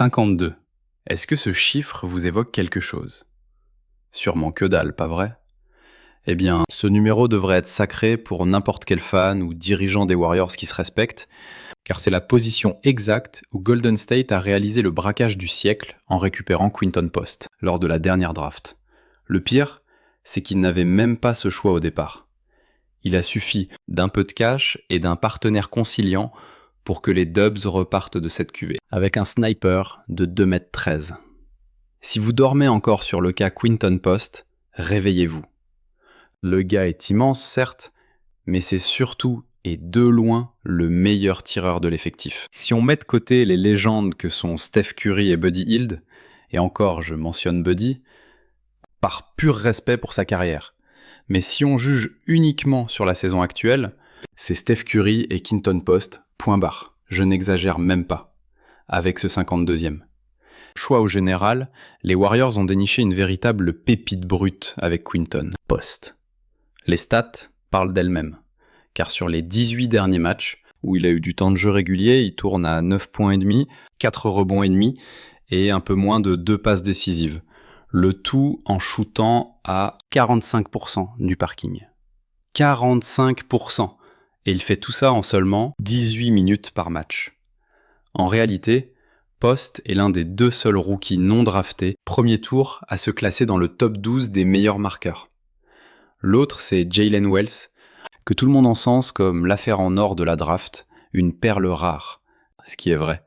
52. Est-ce que ce chiffre vous évoque quelque chose? Sûrement que dalle, pas vrai? Eh bien, ce numéro devrait être sacré pour n'importe quel fan ou dirigeant des Warriors qui se respecte, car c'est la position exacte où Golden State a réalisé le braquage du siècle en récupérant Quinton Post lors de la dernière draft. Le pire, c'est qu'il n'avait même pas ce choix au départ. Il a suffi d'un peu de cash et d'un partenaire conciliant pour que les Dubs repartent de cette cuvée, avec un sniper de 2,13 m. Si vous dormez encore sur le cas Quinton Post, réveillez-vous. Le gars est immense, certes, mais c'est surtout et de loin le meilleur tireur de l'effectif. Si on met de côté les légendes que sont Steph Curry et Buddy Hield, et encore je mentionne Buddy, par pur respect pour sa carrière, mais si on juge uniquement sur la saison actuelle, c'est Steph Curry et Quinton Post, point barre, je n'exagère même pas, avec ce 52e. Choix au général, les Warriors ont déniché une véritable pépite brute avec Quinton Post. Les stats parlent d'elles-mêmes, car sur les 18 derniers matchs, où il a eu du temps de jeu régulier, il tourne à 9 points et demi, 4 rebonds et demi, et un peu moins de 2 passes décisives. Le tout en shootant à 45% du parking. 45%! Et il fait tout ça en seulement 18 minutes par match. En réalité, Post est l'un des 2 seuls rookies non draftés, premier tour, à se classer dans le top 12 des meilleurs marqueurs. L'autre, c'est Jaylen Wells, que tout le monde encense comme l'affaire en or de la draft, une perle rare, ce qui est vrai.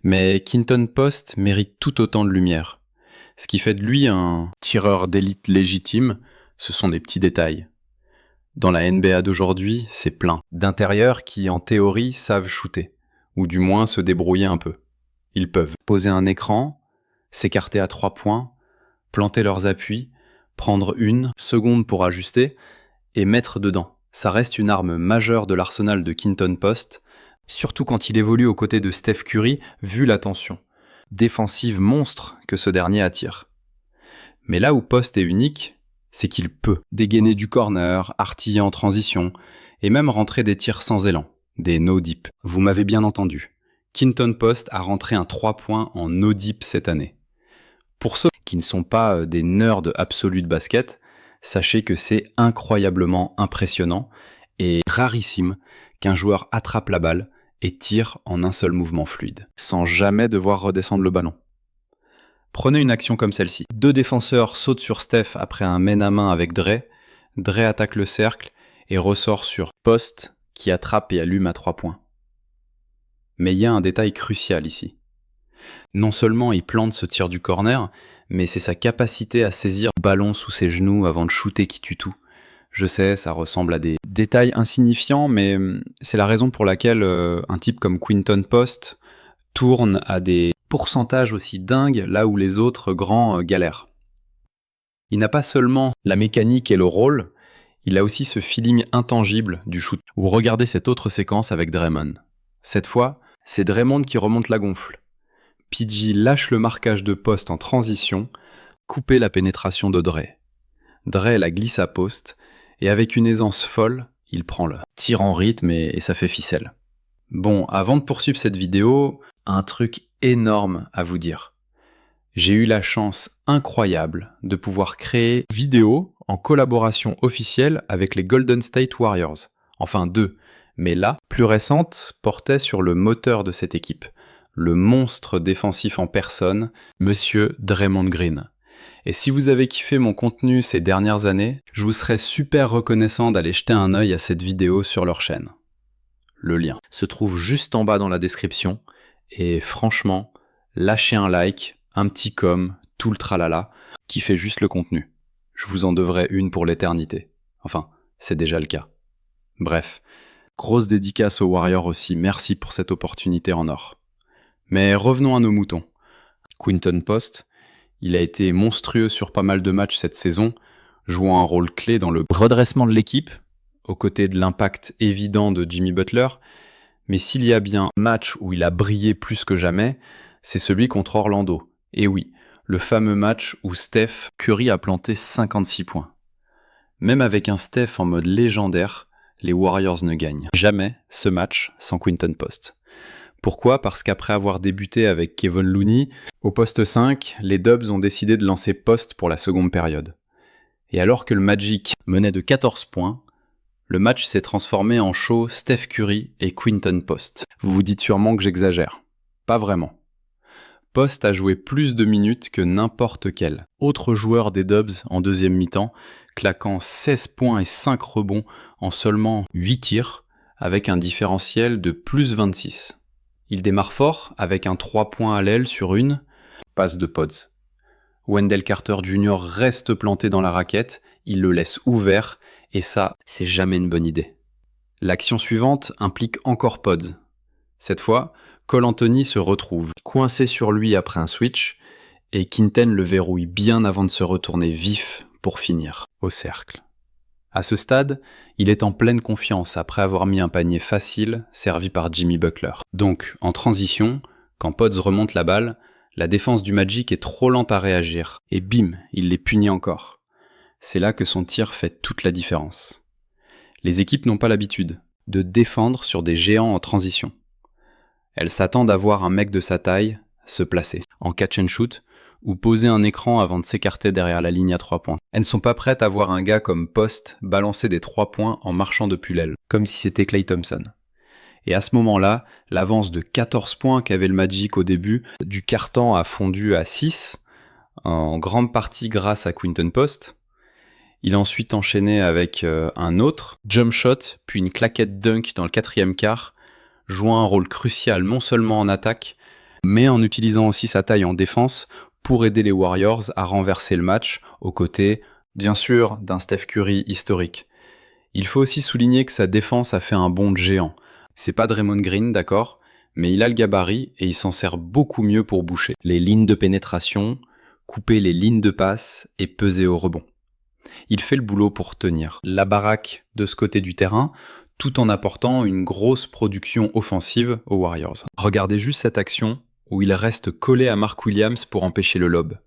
Mais Quinton Post mérite tout autant de lumière. Ce qui fait de lui un tireur d'élite légitime, ce sont des petits détails. Dans la NBA d'aujourd'hui, c'est plein d'intérieurs qui, en théorie, savent shooter, ou du moins se débrouiller un peu. Ils peuvent poser un écran, s'écarter à 3 points, planter leurs appuis, prendre 1 seconde pour ajuster, et mettre dedans. Ça reste une arme majeure de l'arsenal de Quinton Post, surtout quand il évolue aux côtés de Steph Curry, vu la tension défensive monstre que ce dernier attire. Mais là où Post est unique, c'est qu'il peut dégainer du corner, artiller en transition, et même rentrer des tirs sans élan, des no-dip. Vous m'avez bien entendu. Quinton Post a rentré un 3 points en no-dip cette année. Pour ceux qui ne sont pas des nerds absolus de basket, sachez que c'est incroyablement impressionnant et rarissime qu'un joueur attrape la balle et tire en un seul mouvement fluide, sans jamais devoir redescendre le ballon. Prenez une action comme celle-ci. 2 défenseurs sautent sur Steph après un main-à-main avec Dre. Dre attaque le cercle et ressort sur Post qui attrape et allume à 3 points. Mais il y a un détail crucial ici. Non seulement il plante ce tir du corner, mais c'est sa capacité à saisir le ballon sous ses genoux avant de shooter qui tue tout. Je sais, ça ressemble à des détails insignifiants, mais c'est la raison pour laquelle un type comme Quinton Post tourne à des pourcentages aussi dingues là où les autres grands galèrent. Il n'a pas seulement la mécanique et le rôle, il a aussi ce feeling intangible du shoot. Ou regardez cette autre séquence avec Draymond. Cette fois, c'est Draymond qui remonte la gonfle. PG lâche le marquage de Post en transition, couper la pénétration de Dre. Dre la glisse à Post, et avec une aisance folle, il prend le tir en rythme et ça fait ficelle. Bon, avant de poursuivre cette vidéo, un truc énorme à vous dire. J'ai eu la chance incroyable de pouvoir créer une vidéo en collaboration officielle avec les Golden State Warriors. Enfin 2, mais là, plus récente, portait sur le moteur de cette équipe. Le monstre défensif en personne, Monsieur Draymond Green. Et si vous avez kiffé mon contenu ces dernières années, je vous serais super reconnaissant d'aller jeter un œil à cette vidéo sur leur chaîne. Le lien se trouve juste en bas dans la description, et franchement, lâchez un like, un petit com, tout le tralala, qui fait juste le contenu. Je vous en devrai une pour l'éternité. Enfin, c'est déjà le cas. Bref, grosse dédicace aux Warriors aussi, merci pour cette opportunité en or. Mais revenons à nos moutons. Quinton Post, il a été monstrueux sur pas mal de matchs cette saison, jouant un rôle clé dans le redressement de l'équipe, aux côtés de l'impact évident de Jimmy Butler. Mais s'il y a bien un match où il a brillé plus que jamais, c'est celui contre Orlando. Et oui, le fameux match où Steph Curry a planté 56 points. Même avec un Steph en mode légendaire, les Warriors ne gagnent jamais ce match sans Quinton Post. Pourquoi ? Parce qu'après avoir débuté avec Kevon Looney, au poste 5, les Dubs ont décidé de lancer Post pour la seconde période. Et alors que le Magic menait de 14 points, le match s'est transformé en show Steph Curry et Quinton Post. Vous vous dites sûrement que j'exagère. Pas vraiment. Post a joué plus de minutes que n'importe quel autre joueur des Dubs en deuxième mi-temps, claquant 16 points et 5 rebonds en seulement 8 tirs, avec un différentiel de plus 26. Il démarre fort avec un 3 points à l'aile sur une passe de Pods. Wendell Carter Jr. reste planté dans la raquette, il le laisse ouvert, et ça, c'est jamais une bonne idée. L'action suivante implique encore Pods. Cette fois, Cole Anthony se retrouve coincé sur lui après un switch, et Quinten le verrouille bien avant de se retourner vif pour finir au cercle. À ce stade, il est en pleine confiance après avoir mis un panier facile servi par Jimmy Butler. Donc, en transition, quand Pods remonte la balle, la défense du Magic est trop lente à réagir, et bim, il les punit encore. C'est là que son tir fait toute la différence. Les équipes n'ont pas l'habitude de défendre sur des géants en transition. Elles s'attendent à voir un mec de sa taille se placer en catch and shoot ou poser un écran avant de s'écarter derrière la ligne à 3 points. Elles ne sont pas prêtes à voir un gars comme Post balancer des 3 points en marchant depuis l'aile, comme si c'était Klay Thompson. Et à ce moment-là, l'avance de 14 points qu'avait le Magic au début du quart-temps a fondu à 6, en grande partie grâce à Quinton Post. Il a ensuite enchaîné avec un autre jump shot, puis une claquette dunk dans le 4e quart, jouant un rôle crucial non seulement en attaque, mais en utilisant aussi sa taille en défense pour aider les Warriors à renverser le match, aux côtés, bien sûr, d'un Steph Curry historique. Il faut aussi souligner que sa défense a fait un bond de géant. C'est pas Draymond Green, d'accord, mais il a le gabarit et il s'en sert beaucoup mieux pour boucher les lignes de pénétration, couper les lignes de passe et peser au rebond. Il fait le boulot pour tenir la baraque de ce côté du terrain, tout en apportant une grosse production offensive aux Warriors. Regardez juste cette action où il reste collé à Mark Williams pour empêcher le lob.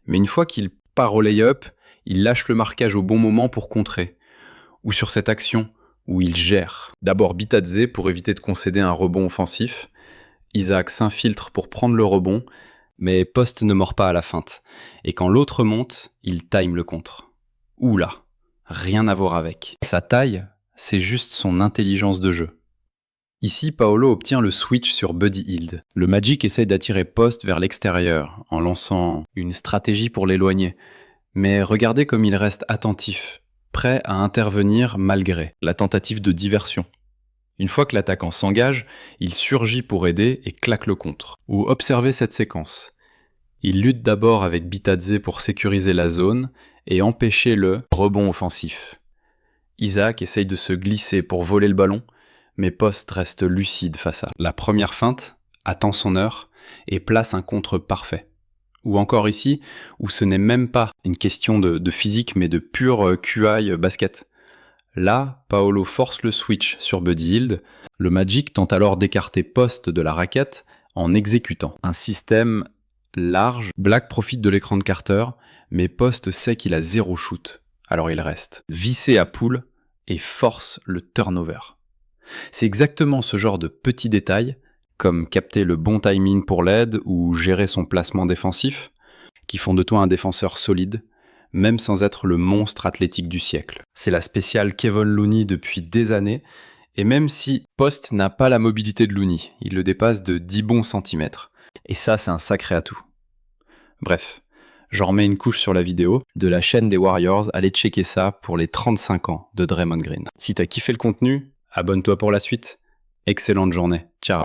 Mais une fois qu'il part au lay-up, il lâche le marquage au bon moment pour contrer. Ou sur cette action où il gère d'abord Bitadze pour éviter de concéder un rebond offensif, Isaac s'infiltre pour prendre le rebond, mais Post ne mord pas à la feinte. Et quand l'autre monte, il time le contre. Oula, rien à voir avec. Sa taille, c'est juste son intelligence de jeu. Ici, Paolo obtient le switch sur Buddy Hield. Le Magic essaye d'attirer Post vers l'extérieur, en lançant une stratégie pour l'éloigner. Mais regardez comme il reste attentif, prêt à intervenir malgré la tentative de diversion. Une fois que l'attaquant s'engage, il surgit pour aider et claque le contre. Ou observez cette séquence. Il lutte d'abord avec Bitadze pour sécuriser la zone et empêcher le rebond offensif. Isaac essaye de se glisser pour voler le ballon, mais Post reste lucide face à la première feinte, attend son heure et place un contre parfait. Ou encore ici, où ce n'est même pas une question de physique, mais de pur QI basket. Là, Paolo force le switch sur Buddy Hield. Le Magic tente alors d'écarter Post de la raquette en exécutant un système large. Black profite de l'écran de Carter, mais Post sait qu'il a 0 shoot. Alors il reste vissé à poule et force le turnover. C'est exactement ce genre de petits détails, comme capter le bon timing pour l'aide ou gérer son placement défensif, qui font de toi un défenseur solide, même sans être le monstre athlétique du siècle. C'est la spéciale Kevon Looney depuis des années, et même si Post n'a pas la mobilité de Looney, il le dépasse de 10 bons centimètres. Et ça, c'est un sacré atout. Bref, j'en remets une couche sur la vidéo de la chaîne des Warriors, allez checker ça pour les 35 ans de Draymond Green. Si t'as kiffé le contenu, abonne-toi pour la suite. Excellente journée, ciao.